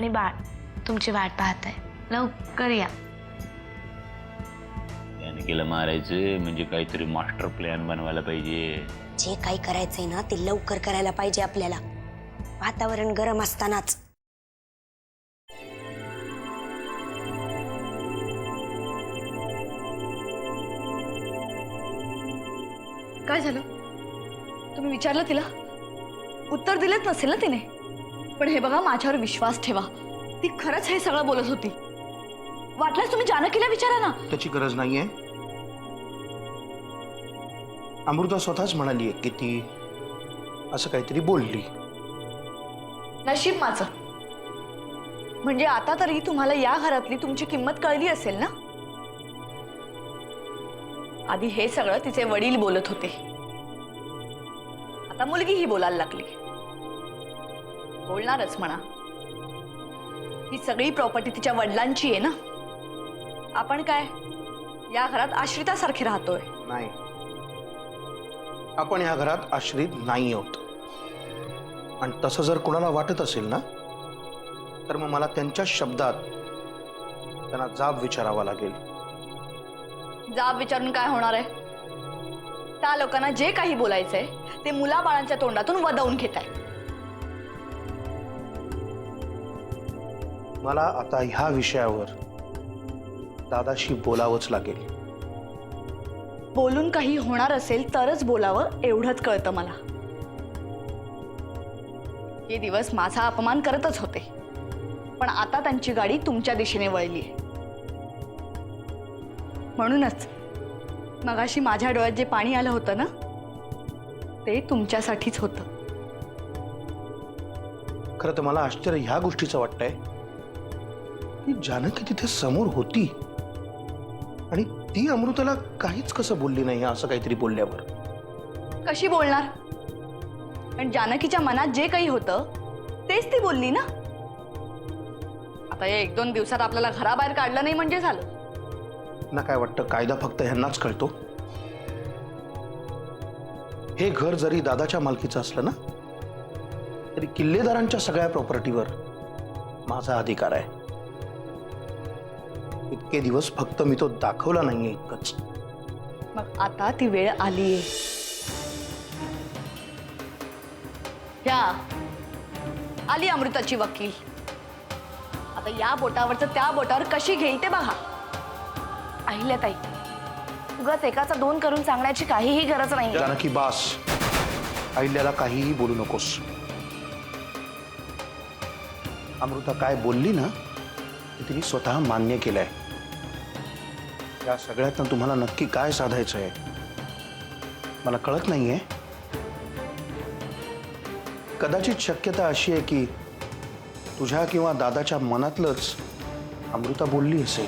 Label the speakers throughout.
Speaker 1: आणि बाळ तुमची वाट पाहत आहे, लवकर या.
Speaker 2: केलं मारायचं म्हणजे काहीतरी मास्टर प्लॅन बनवायला पाहिजे.
Speaker 3: जे काही करायचंय ना ते लवकर करायला पाहिजे आपल्याला, वातावरण गरम असतानाच.
Speaker 4: काय झालं? तुम्ही विचारलं तिला? उत्तर दिलेच नसेल ना तिने. पण हे बघा, माझ्यावर विश्वास ठेवा, ती खरंच हे सगळं बोलत होती. वाटल्यास तुम्ही जानकीला विचारा ना.
Speaker 5: त्याची गरज नाहीये. अमृता स्वतःच म्हणाली की ती असं काहीतरी बोलली.
Speaker 4: नशीब माझं. म्हणजे आता तरी तुम्हाला या घरातली तुमची किंमत कळली असेल ना. आधी हे सगळं तिचे वडील बोलत होते, आता मुलगीही बोलायला लागली. बोलणारच म्हणा. ही सगळी प्रॉपर्टी तिच्या वडिलांची आहे ना. आपण काय या घरात आश्रितासारखे राहतोय?
Speaker 5: नाही, आपण या घरात आश्रित नाही आहोत. आणि तसं जर कोणाला वाटत असेल ना, तर मग मला त्यांच्या शब्दात त्यांना जाब विचारावा लागेल.
Speaker 4: जाब विचारून काय होणार आहे? त्या लोकांना जे काही बोलायचंय ते मुलाबाळांच्या तोंडातून वदवून घेत आहे.
Speaker 5: मला आता ह्या विषयावर दादाशी बोलावंच लागेल.
Speaker 4: बोलून काही होणार असेल तरच बोलावं एवढंच कळतं मला. हे दिवस माझा अपमान करतच होते, पण आता त्यांची गाडी तुमच्या दिशेने वळली. म्हणूनच मगाशी माझ्या डोळ्यात जे पाणी आलं होतं ना, ते तुमच्यासाठीच होतं.
Speaker 5: खरं तर मला आश्चर्य ह्या गोष्टीचं वाटतंय की जानकी तिथे समोर होती आणि ती अमृताला काहीच कसं बोलली नाही असं काहीतरी बोलल्यावर.
Speaker 4: कशी बोलणार? पण जानकीच्या मनात जे काही होतं तेच ती बोलली ना. आता या 1-2 दिवसात आपल्याला घराबाहेर काढलं नाही म्हणजे झालं
Speaker 5: ना. काय वाटतं, कायदा फक्त ह्यांनाच कळतो. हे घर जरी दादाच्या मालकीचं असलं ना, तरी किल्लेदारांच्या सगळ्या प्रॉपर्टीवर माझा अधिकार आहे. इतके दिवस फक्त मी तो दाखवला नाहीये इतकंच.
Speaker 4: मग आता ती वेळ आलीये. या आली अमृताची वकील. आता या बोटावरचं त्या बोटावर कशी घेईल ते बघा.
Speaker 1: अहिल्याताई, उगाच एकाचा 2 करून सांगण्याची काहीही गरज नाही.
Speaker 5: जानकी बास, अहिल्याला काहीही बोलू नकोस. अमृता काय बोलली ना, ते तिने स्वतः मान्य केलंय. या सगळ्यातनं तुम्हाला नक्की काय साधायचं आहे मला कळत नाहीये. कदाचित शक्यता अशी आहे की तुझ्या किंवा दादाच्या मनातलंच अमृता बोलली असेल.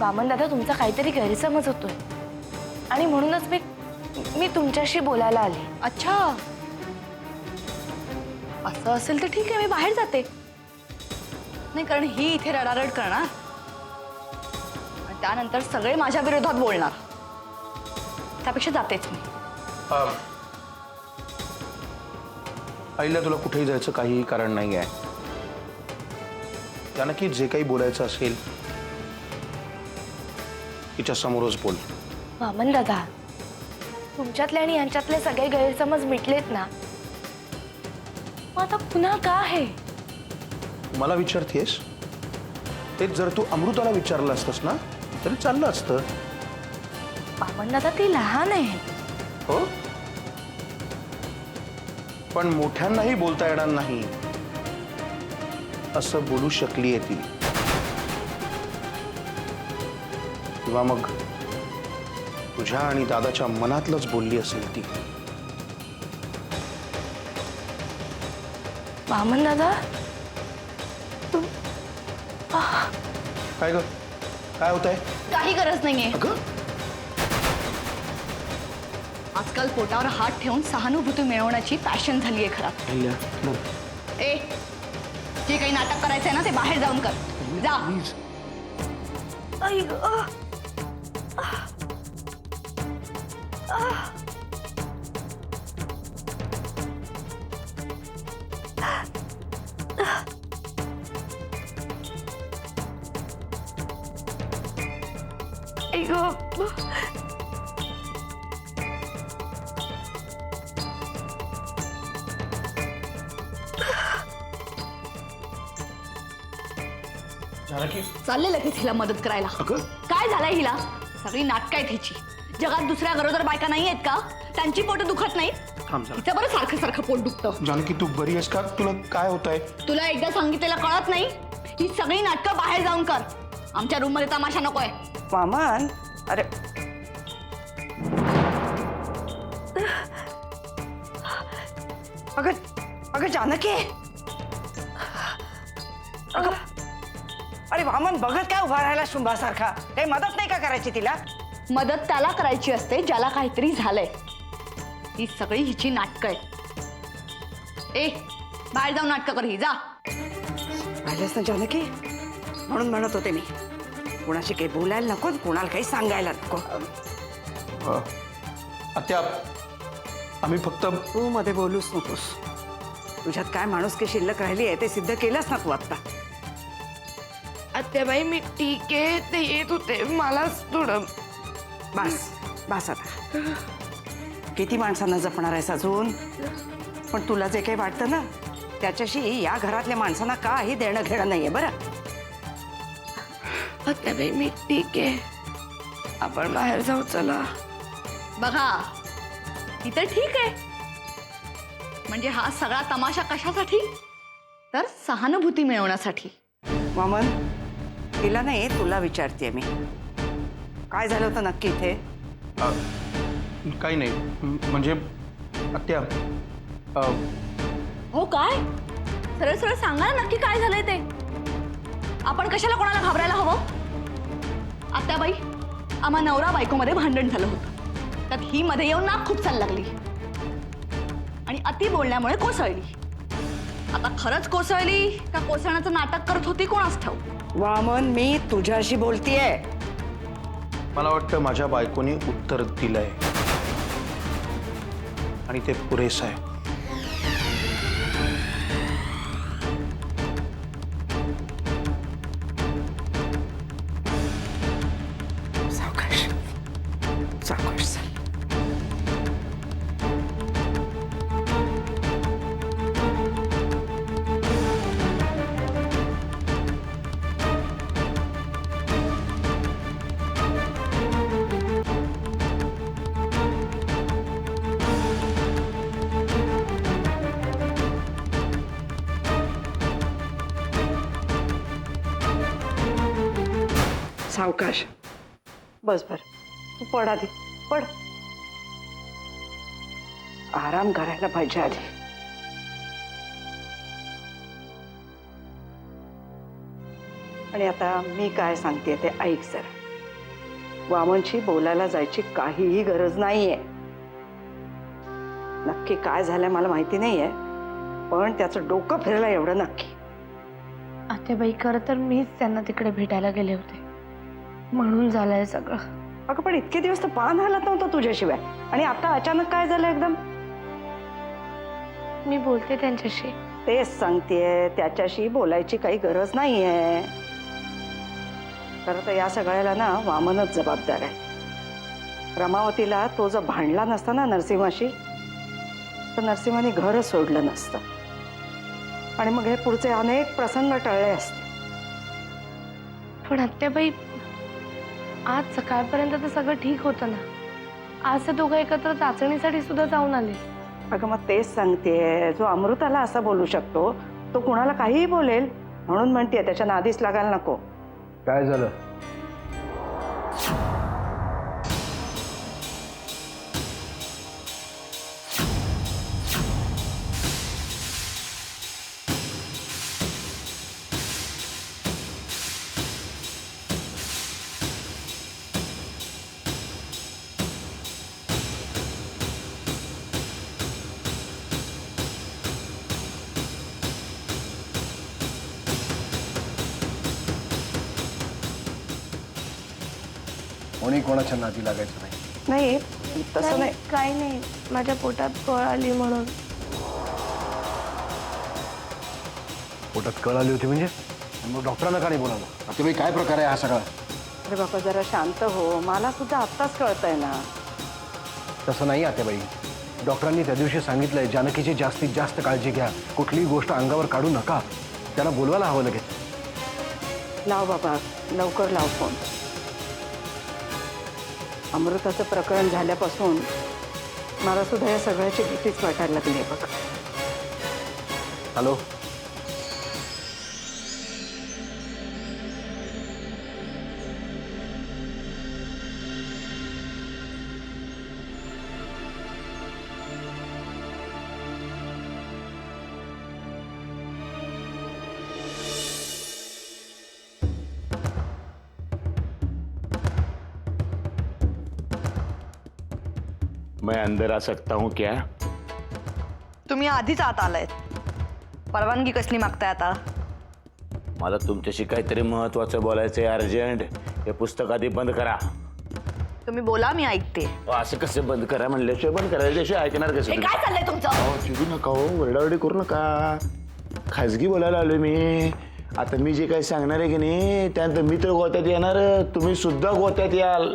Speaker 1: वामन दादा, तुमचा काहीतरी गैरसमज होतोय आणि म्हणूनच मी तुमच्याशी बोलायला आले.
Speaker 4: अच्छा, असं असेल तर ठीक आहे, मी बाहेर जाते. नाही, कारण ही इथे रडारड करणार आणि त्यानंतर सगळे माझ्या विरोधात बोलणार. त्यापेक्षा जातेच मी.
Speaker 5: आईला तुला कुठेही जायचं काहीही कारण नाही आहे. जानकी, जे काही बोलायचं असेल तिच्या समोरच बोल.
Speaker 1: वामन दादा, तुमच्यातले आणि यांच्यातले सगळे गैरसमज मिटलेत ना, मग आता पुन्हा का आहे?
Speaker 5: मला विचारतेस? तेच जर तू अमृताला विचारलं असतंस ना तरी चाललं असतं.
Speaker 1: वामन दादा, ती लहान आहे.
Speaker 5: हो, पण मोठ्यांनाही बोलता येणार नाही असं बोलू शकली आहे ती. किंवा मग तुझ्या आणि दादाच्या मनातलंच बोलली असेल ती.
Speaker 1: वामन दादा,
Speaker 5: काय ग, काय होत आहे?
Speaker 4: काही गरज नाहीये.
Speaker 5: अगं,
Speaker 4: आजकाल पोटावर हात ठेवून सहानुभूती मिळवण्याची फॅशन झाली आहे घरात.
Speaker 5: अहिल्या, no.
Speaker 4: ए, जे काही नाटक करायचंय ना ते बाहेर जाऊन कर. जा.
Speaker 5: Please.
Speaker 1: आई गं. ग.
Speaker 5: जानकी
Speaker 4: चालले लगेच हिला मदत करायला.
Speaker 5: अगं
Speaker 4: काय झालंय हिला? सगळी नाटक आहेत हिची. जगात दुसऱ्या गरोदर बायका नाही आहेत का? त्यांची पोट दुखत नाही?
Speaker 5: थांब जरा.
Speaker 4: हिचं बरं सारखं सारखं पोट दुखतं.
Speaker 5: जानकी तू बरी आहेस का? तुला काय होत आहे?
Speaker 4: तुला एकदा सांगितलेलं कळत नाही? ही सगळी नाटकं बाहेर जाऊन कर. आमच्या रूम मध्ये तमाशा नकोय.
Speaker 6: वामन, अरे अगं अगं जानकी, अगं अरे वामन बघत काय उभा राहिला शुंभासारखा? काही मदत नाही का करायची तिला?
Speaker 4: मदत त्याला करायची असते ज्याला काहीतरी झालंय. ही सगळी हिची नाटकं आहेत. ए, बाहेर जाऊन नाटकं कर. ही जा.
Speaker 6: पाहिलंस ना जानकी, म्हणून म्हणत होते मी कोणाशी काही बोलायला नको, कोणाला काही सांगायला नको.
Speaker 5: आत्या आम्ही फक्त
Speaker 6: तू मध्ये बोलूच नकोस. तुझ्यात काय माणुसकी शिल्लक राहिली आहे ते सिद्ध केलंस ना तू आता.
Speaker 1: आत्याबाई मी ठीक आहे, ते येत होते, मलाच थोडं.
Speaker 6: बस बस आता. किती माणसांना जपणार आहेस अजून? पण तुला जे काही वाटतं ना त्याच्याशी या घरातल्या माणसांना काही देणं घेणं नाहीये बरं.
Speaker 1: आत्याबाई मी ठीक आहे, आपण बाहेर जाऊ चला.
Speaker 4: बघा, इथे ठीक आहे. म्हणजे हा सगळा तमाशा कशासाठी? तर सहानुभूती मिळवण्यासाठी.
Speaker 6: वामन, तिला नाही तुला विचारतेय मी, काय झालं होतं नक्की इथे?
Speaker 5: काही नाही. म्हणजे आत्या
Speaker 4: हो काय? सरळ सरळ सांगा ना नक्की काय झालंय ते. आपण कशाला कोणाला घाबरायला हवं? आत्याबाई, आम्हा नवरा बायकोमध्ये भांडण झालं होतं. त्यात ही मध्ये येऊन नाक खूपसायला लागली आणि अति बोलण्यामुळे कोसळली. आता खरंच कोसळली का कोसळण्याचं नाटक करत होती कोणास ठाऊक.
Speaker 6: वामन, मी तुझ्याशी बोलतीये.
Speaker 5: मला वाटतं माझ्या बायकोनी उत्तर दिलंय आणि ते पुरेसं आहे.
Speaker 6: सावकाश सावकाश चल. सावकाश बस बर. तू पड आधी, पड. आराम करायला पाहिजे आधी. आणि आता मी काय सांगते ते ऐक जरा. वामनशी बोलायला जायची काहीही गरज नाहीये. नक्की काय झालंय मला माहिती नाहीये, पण त्याचं डोकं फिरलं एवढं नक्की.
Speaker 1: आत्याबाई खरं तर मीच त्यांना तिकडे भेटायला गेले होते, म्हणून झालंय सगळं.
Speaker 6: अगं पण इतके दिवस तर पान हलत नव्हतं तुझ्याशिवाय, आणि आता अचानक काय झालं एकदम?
Speaker 1: मी बोलते त्यांच्याशी.
Speaker 6: तेच सांगतेय, त्याच्याशी बोलायची काही गरज नाहीये. खरं तर या सगळ्याला ना वामनच जबाबदार आहे. रमावतीला तो जर भांडला नसता ना नरसिंहाशी, तर नरसिंहाने घरच सोडलं नसतं आणि मग हे पुढचे अनेक प्रसंग टळले असते.
Speaker 1: पण आत्याबाई, आज सकाळपर्यंत तर सगळं ठीक होतं ना. आज ते दोघं एकत्र चाचणीसाठी सुद्धा जाऊन आले.
Speaker 6: अगं मग तेच सांगतेय, जो अमृताला असा बोलू शकतो तो कुणाला काहीही बोलेल. म्हणून म्हणतेय त्याच्या नादीस लागायला नको.
Speaker 5: काय झालं?
Speaker 7: कोणी कोणाच्या नादी लागायचं नाही.
Speaker 6: नाही तसं नाही.
Speaker 1: काही नाही, माझ्या पोटात कळ आली म्हणून.
Speaker 7: पोटात कळ आली होती म्हणजे? मग डॉक्टरांना का नाही बोलावलं? आता बाई काय प्रकार आहे हा सगळा?
Speaker 6: अरे बाबा जरा शांत हो, मला सुद्धा आत्ताच कळतंय ना.
Speaker 7: तसं नाही आत्याबाई. डॉक्टरांनी त्या दिवशी सांगितलंय जानकीची जास्तीत जास्त काळजी घ्या, कुठलीही गोष्ट अंगावर काढू नका. त्यांना बोलवायला हवं लगेच.
Speaker 6: लाव बाबा, लवकर लाव फोन. अमृताचं प्रकरण झाल्यापासून मला सुद्धा या सगळ्याची भीतीच वाटायला लागली आहे बघ.
Speaker 7: हॅलो.
Speaker 2: मैं अंदर आ सकता हूँ क्या?
Speaker 4: तुम्ही आधीच आत आलायत, परवानगी कसली मागताय आता?
Speaker 2: मला तुमच्याशी काहीतरी महत्वाचं बोलायचंय अर्जंट. हे पुस्तक आधी बंद करा.
Speaker 4: तुम्ही बोला, मी ऐकते.
Speaker 2: असं कसं बंद करा म्हणल्याशिवाय बंद करायच्याशिवाय ऐकणार कसं?
Speaker 4: हे काय चाललंय तुमचं?
Speaker 2: चिडू नका हो, वरडावरडी करू नका. खाजगी बोलायला आलोय मी. आता मी जे काही सांगणार आहे की नाही त्यानंतर मी तर गोत्यात येणार, तुम्ही सुद्धा गोत्यात याल.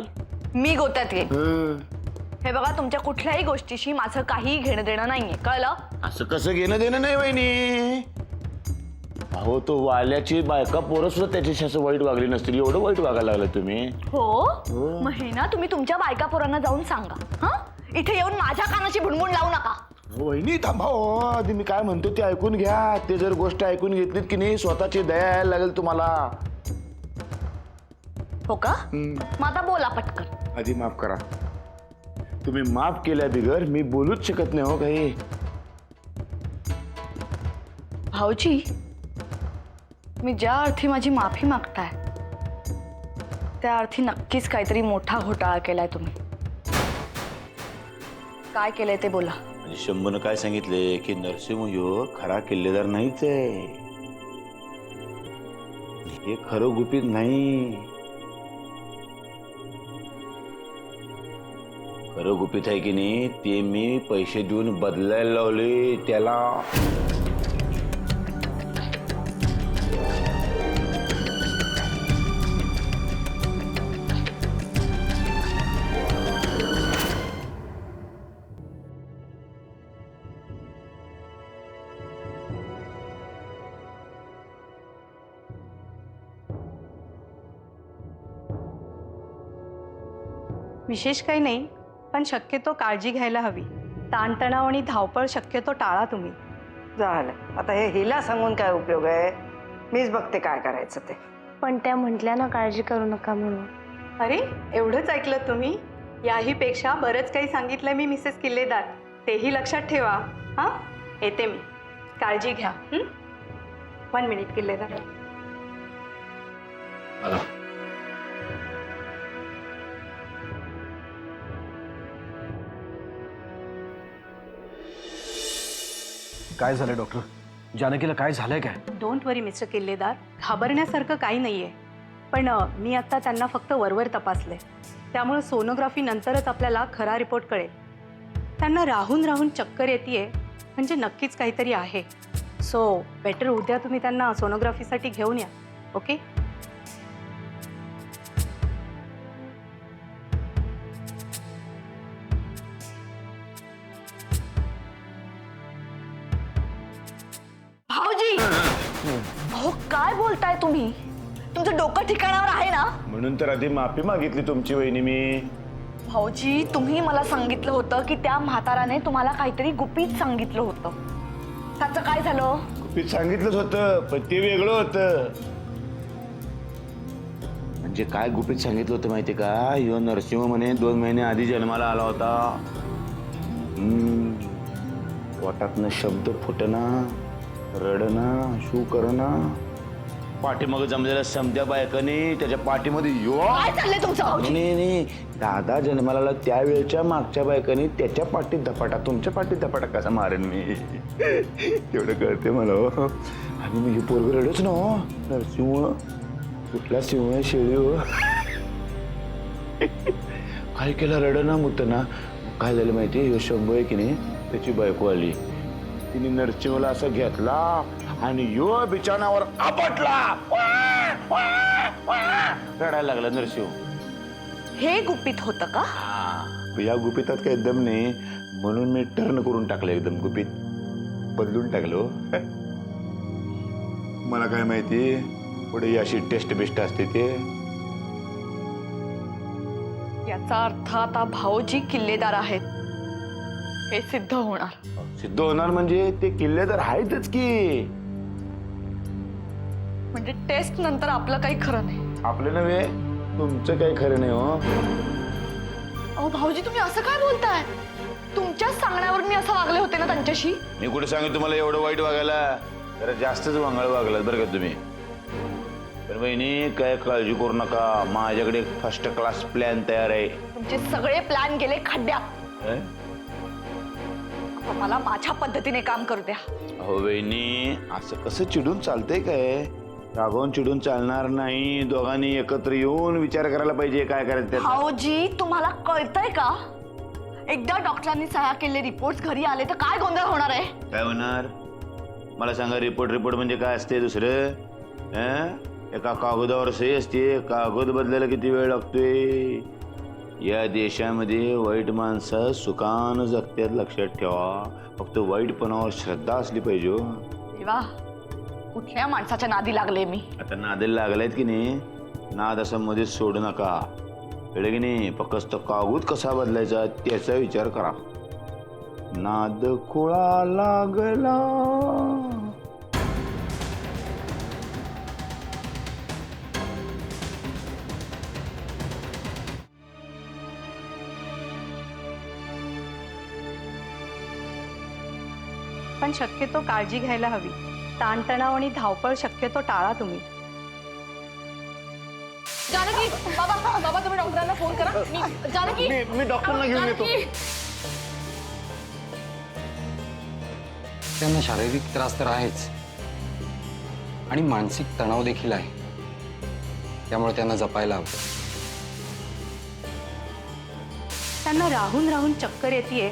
Speaker 4: मी गोत्यात येईन. हे बघा, तुमच्या कुठल्याही गोष्टीशी माझं काही घेणं देणं नाहीये, कळलं?
Speaker 2: असं कसं घेणं देणं नाही वहिनी. अहो तो वाल्याची बायका पोरं सुद्धा त्याच्याशी असं वाईट वागली नसतील, एवढं वाईट वागायला लागलं तुम्ही.
Speaker 4: हो, मग हे ना तुम्ही तुमच्या बायका पोरांना जाऊन सांगा. हा, इथे येऊन माझ्या कानाची भुणभुण लावू नका.
Speaker 2: वहिनी थांबा हो, आधी मी काय म्हणतो ते ऐकून घ्या. ते जर गोष्ट ऐकून घेतलीत की नाही स्वतःची दया यायला लागेल तुम्हाला.
Speaker 4: हो का? मग आता बोला पटकन.
Speaker 2: आधी माफ करा. तुम्ही माफ केल्या बिगर मी बोलूच शकत नाही हो काही.
Speaker 4: भाऊजी, मी ज्या अर्थी माझी माफी मागताय त्या अर्थी नक्कीच काहीतरी मोठा घोटाळा केलाय तुम्ही. काय केलंय ते बोला.
Speaker 2: म्हणजे शंभूनं काय सांगितले की नरसिंह ह्यो खरा किल्लेदार नाहीच आहे. हे खरं गुपित नाही. खरं गुपित आहे की नाही ते मी पैसे देऊन बदलायला लावले त्याला.
Speaker 8: विशेष काही नाही, पण शक्यतो काळजी घ्यायला हवी. ताणतणाव आणि धावपळ शक्यतो टाळा तुम्ही.
Speaker 6: झालं, आता हे हिला सांगून काय उपयोग आहे. मीच बघते काय करायचं ते.
Speaker 1: पण त्या म्हटल्या ना काळजी करू नका म्हणून.
Speaker 8: अरे एवढंच ऐकलं तुम्ही? याही पेक्षा बरंच काही सांगितलं मी मिसेस किल्लेदार, तेही लक्षात ठेवा. हां, येते मी. काळजी घ्या. 1 मिनिट किल्लेदार.
Speaker 7: काय झालं डॉक्टर? जानकीला काय झालंय काय?
Speaker 8: डोंट वरी मिस्टर किल्लेदार, घाबरण्यासारखं काही नाहीये. पण मी आता त्यांना फक्त वरवर तपासले, त्यामुळे सोनोग्राफी नंतरच आपल्याला खरा रिपोर्ट कळेल. त्यांना राहून राहून चक्कर येते, म्हणजे नक्कीच काहीतरी आहे. सो बेटर उद्या तुम्ही त्यांना सोनोग्राफीसाठी घेऊन या. ओके?
Speaker 4: भाऊजी, अहो काय बोलताय तुम्ही? तुमचं डोकं ठिकाणावर आहे ना?
Speaker 2: म्हणून तर आधी माफी मागितली तुमची वहिनी मी.
Speaker 4: भाऊजी, तुम्ही मला सांगितलं होतं की त्या म्हाताराने तुम्हाला काहीतरी गुपित सांगितलं होतं. त्याचं काय झालं?
Speaker 2: गुपित सांगितलंच होतं पण ते वेगळं होतं. म्हणजे काय गुपित सांगितलं होतं माहिती का? ह्यो नरसिंह म्हणे 2 महिने आधी जन्माला आला होता. पोटातनं शब्द फुटना, रडना, शू करना. पाठीमागं जमलेल्या समध्या बायकाने त्याच्या पाठीमध्ये
Speaker 4: काय चाललंय तुमचं भाऊजी?
Speaker 2: नाही, दादा जन्माला आला त्यावेळेच्या मागच्या बायकाने त्याच्या पाठीत धपाटा, तुमच्या पाठीत धपाटा कसा मारेन मी तेवढं कळते मला. आणि मी हे पोरग रडच ना हो. नरसिंह कुठला सिंह शेळी हो. काय केलं रडना मुतना. काय झालं माहिती? ह्यो शंभू आहे की नाही त्याची बायको आली. तिने नरसिंहला असं घेतला आणि यो बिछाणावर आपटला. रडायला लागला नरशिव.
Speaker 4: हे गुपित होतं का?
Speaker 2: या गुपितात काही दम नाही म्हणून मी टर्न करून टाकलं, एकदम गुपित बदलून टाकलो. मला काय माहिती पुढे अशी टेस्ट बेस्ट असते ते.
Speaker 4: याचा अर्थ आता भाऊजी किल्लेदार आहेत हे सिद्ध होणार.
Speaker 2: सिद्ध होणार म्हणजे ते किल्ले तर आहेतच की.
Speaker 4: म्हणजे टेस्ट नंतर आपलं काही खरं नाही.
Speaker 2: आपलं नव्हे तुमचं काही खरं नाही हो.
Speaker 4: अहो भाऊजी तुम्ही असं काय बोलताय? तुमच्याच सांगण्यावर मी असं वागले होते ना त्यांच्याशी.
Speaker 2: मी कुठे सांगू तुम्हाला एवढं वाईट वागायला? जरा जास्तच वांगळ वागलात बरं का तुम्ही. पण बहिणी काय काळजी करू नका, माझ्याकडे एक फर्स्ट क्लास प्लॅन तयार आहे.
Speaker 4: तुमचे सगळे प्लॅन गेले खड्ड्यात. आता मला माझ्या पद्धतीने काम करू द्या.
Speaker 2: हो बहिणी असं कसं चिडून चालतंय काय? रागवून चिडून चालणार नाही. दोघांनी एकत्र येऊन विचार करायला पाहिजे काय करायचं ते.
Speaker 4: भाऊजी तुम्हाला कळतंय का? एकदा डॉक्टरांनी सह्या केलेले रिपोर्ट घरी आले तर काय गोंधळ होणार आहे?
Speaker 2: काय होणार मला सांगा. रिपोर्ट म्हणजे काय असते दुसरं? एका कागदावर सही असते. कागद बदलायला किती वेळ लागतोय? या देशामध्ये वाईट माणसं सुखानं जगत्यात, लक्षात ठेवा. फक्त वाईटपणावर श्रद्धा असली पाहिजे.
Speaker 4: देवा कुठल्या माणसाच्या नादी लागले मी?
Speaker 2: आता नादेला लागलायत की नाही, नाद असं मध्येच सोडू नका, कळलं की नाही? फक्त कागद कसा बदलायचा त्याचा विचार करा. नाद खोळा लागला.
Speaker 8: पण शक्यतो काळजी घ्यायला हवी. ताणतणाव आणि धावपळ शक्यतो टाळा तुम्ही.
Speaker 4: जानकी बाबा बाबा तुम्ही डॉक्टरांना फोन करा. जानकी
Speaker 5: मी डॉक्टरला घेऊन येतो.
Speaker 9: त्यांना शारीरिक त्रास तर आहेच आणि मानसिक तणाव देखील आहे, त्यामुळे त्यांना जपायला हवं.
Speaker 8: त्यांना राहून राहून चक्कर येते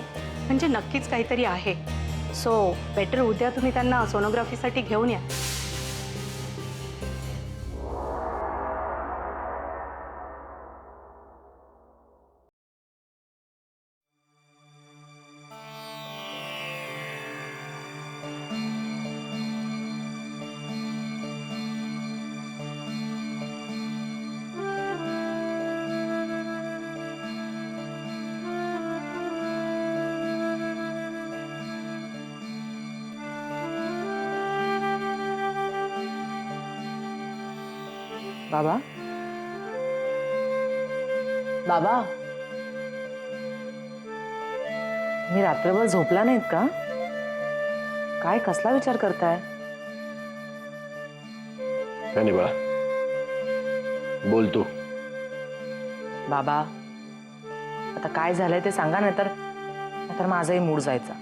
Speaker 8: म्हणजे नक्कीच काहीतरी आहे. सो बेटर उद्या तुम्ही त्यांना सोनोग्राफीसाठी घेऊन या.
Speaker 10: बाबा बाबा मी रात्रभर झोपला नाहीत का? काय कसला विचार करताय?
Speaker 7: काय नाही बाळा, बोल तू.
Speaker 10: बाबा आता काय झालंय ते सांगा, नाहीतर माझाही मूड जायचा.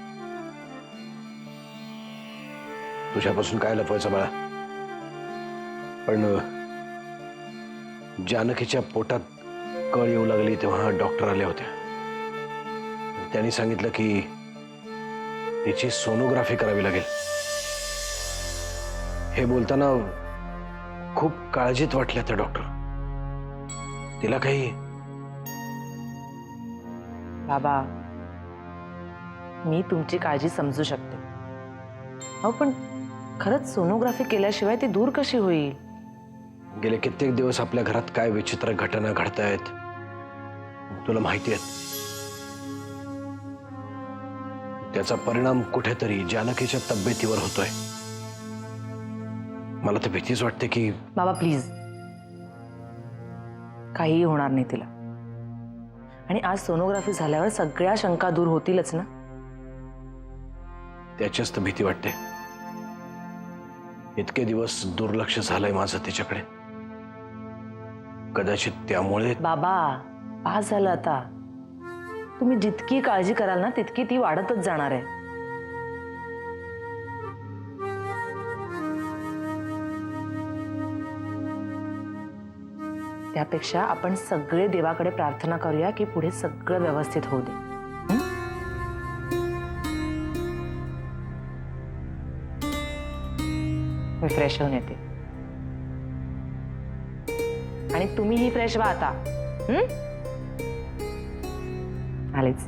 Speaker 7: तुझ्यापासून काय लपवायचं बाळा? पण जानकीच्या पोटात कळ येऊ लागली तेव्हा डॉक्टर आल्या होत्या. त्यांनी सांगितलं की तिची सोनोग्राफी करावी लागेल. हे बोलताना खूप काळजीत वाटल्या त्या डॉक्टर. तिला काही.
Speaker 10: बाबा मी तुमची काळजी समजू शकते, हो पण खरंच सोनोग्राफी केल्याशिवाय ती दूर कशी होईल?
Speaker 7: गेले कित्येक दिवस आपल्या घरात काय विचित्र घटना घडतायत तुला माहिती आहे. त्याचा परिणाम कुठेतरी जानकीच्या तब्येतीवर होतोय. मला तर भीतीच वाटते की.
Speaker 10: बाबा प्लीज, काहीही होणार नाही तिला. आणि आज सोनोग्राफी झाल्यावर सगळ्या शंका दूर होतीलच ना.
Speaker 7: त्याचीच तर भीती वाटते. इतके दिवस दुर्लक्ष झालंय माझं तिच्याकडे. कदाचित त्यामुळे.
Speaker 10: बाबा पास झालं आता. तुम्ही जितकी काळजी कराल ना तितकी ती वाढतच जाणार आहे. त्यापेक्षा आपण सगळे देवाकडे प्रार्थना करूया की पुढे सगळं व्यवस्थित होऊ दे. मी फ्रेश होऊन येते. आणि तुम्हीही फ्रेश व्हा आता. आलेच.